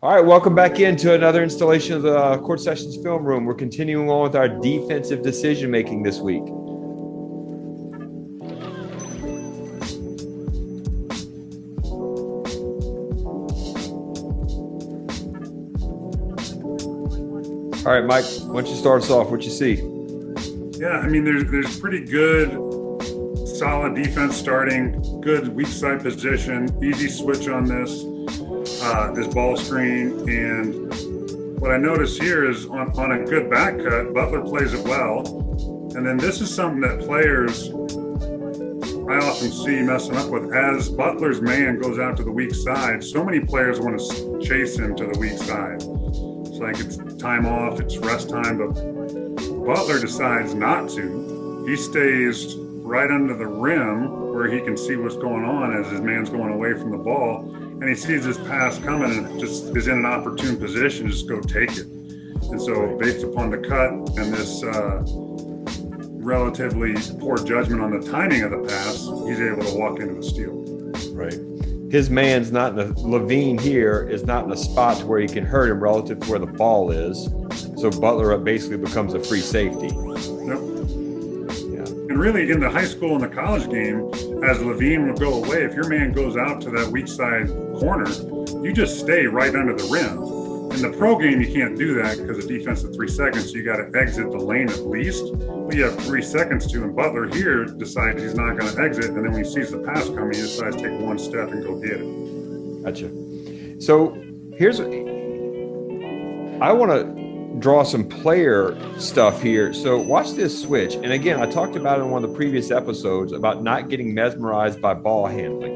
All right, welcome back into another installation of the Court Sessions film room. We're continuing on with our defensive decision making this week. All right, Mike, why don't you start us off? What you see? Yeah, I mean, there's pretty good, solid defense starting, good weak side position, easy switch on this ball screen. And what I notice here is on a good back cut, Butler plays it well. And then this is something that players I often see messing up with. As Butler's man goes out to the weak side, so many players want to chase him to the weak side. It's like it's time off, it's rest time, but Butler decides not to. He stays right under the rim where he can see what's going on as his man's going away from the ball. And he sees this pass coming and just is in an opportune position to just go take it. And so based upon the cut and this relatively poor judgment on the timing of the pass, he's able to walk into the steal. Right. His man's not in a, Levine here is not in a spot to where he can hurt him relative to where the ball is. So Butler basically becomes a free safety. Yep. And really, in the high school and the college game, as Levine would go away, if your man goes out to that weak side corner, you just stay right under the rim. In the pro game, you can't do that because the defense is 3 seconds, so you got to exit the lane at least. But you have 3 seconds to, and Butler here decides he's not going to exit, and then when he sees the pass coming, he decides to take one step and go get it. Gotcha. So I want to draw some player stuff here. So watch this switch. And again, I talked about it in one of the previous episodes about not getting mesmerized by ball handling.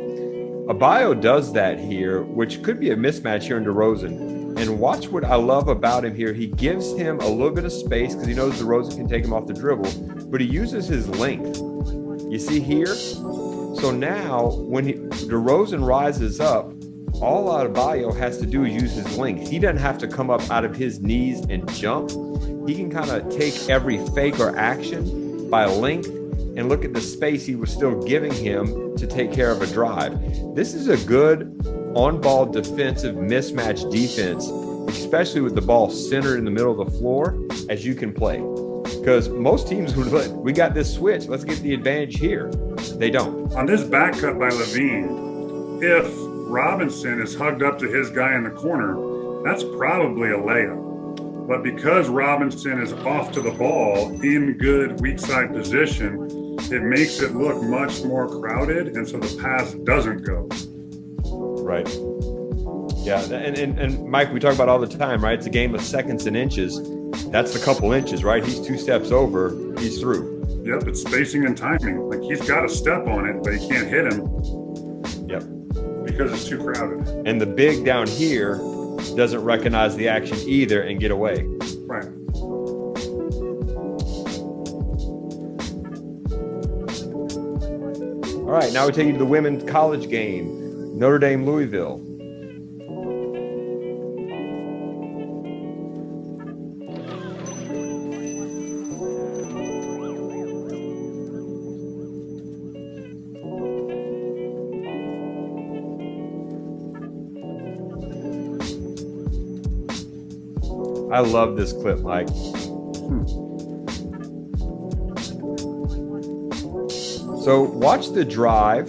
Abayo does that here, which could be a mismatch here in DeRozan. And watch what I love about him here. He gives him a little bit of space because he knows DeRozan can take him off the dribble, but he uses his length. You see here? So now when DeRozan rises up, all Adebayo has to do is use his length. He doesn't have to come up out of his knees and jump. He can kind of take every fake or action by length and look at the space he was still giving him to take care of a drive. This is a good on-ball defensive mismatch defense, especially with the ball centered in the middle of the floor, as you can play. Because most teams would let, we got this switch, let's get the advantage here. They don't. On this back cut by Levine, if Robinson is hugged up to his guy in the corner, that's probably a layup. But because Robinson is off to the ball in good weak side position, it makes it look much more crowded, and so the pass doesn't go. Right. Yeah, and Mike, we talk about all the time, right? It's a game of seconds and inches. That's a couple inches, right? He's 2 steps over, he's through. Yep, it's spacing and timing. Like, he's got a step on it, but he can't hit him. Yep. Because it's too crowded. And the big down here doesn't recognize the action either and get away. Right. All right, now we take you to the women's college game, Notre Dame, Louisville. I love this clip, Mike. So watch the drive.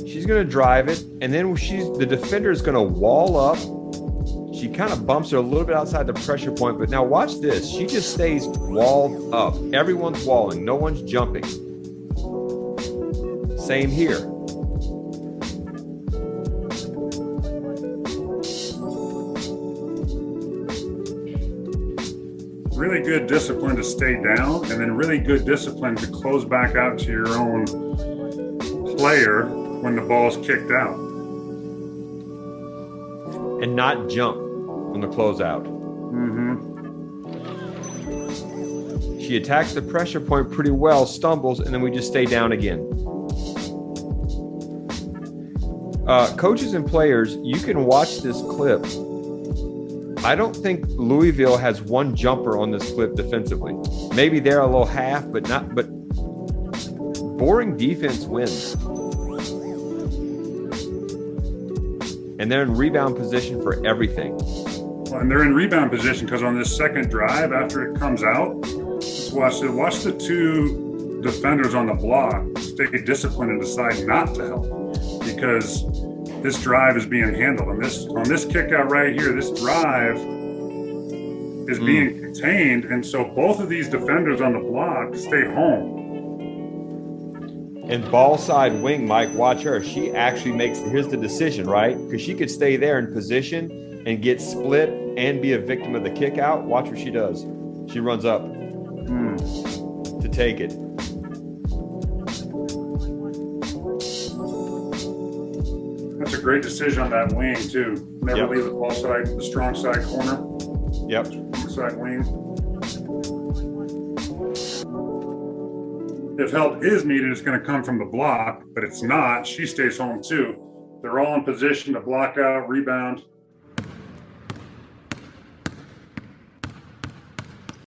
She's going to drive it, and then the defender is going to wall up. She kind of bumps her a little bit outside the pressure point, but now watch this. She just stays walled up. Everyone's walling. No one's jumping. Same here. Really good discipline to stay down, and then really good discipline to close back out to your own player when the ball's kicked out. And not jump on the closeout. Mm-hmm. She attacks the pressure point pretty well, stumbles, and then we just stay down again. Coaches and players, you can watch this clip. I don't think Louisville has one jumper on this clip defensively. Maybe they're a little half, but boring defense wins. And they're in rebound position for everything. And they're in rebound position because on this second drive, after it comes out, let's watch it. Watch the two defenders on the block stay disciplined and decide not to help because this drive is being handled. And on this kick out right here, this drive is being contained. And so both of these defenders on the block stay home. And ball side wing, Mike, watch her. She actually here's the decision, right? Because she could stay there in position and get split and be a victim of the kick out. Watch what she does. She runs up to take it. That's a great decision on that wing too. Never leave the ball side, the strong side corner. Yep. Side wing. If help is needed, it's going to come from the block, but it's not. She stays home too. They're all in position to block out, rebound.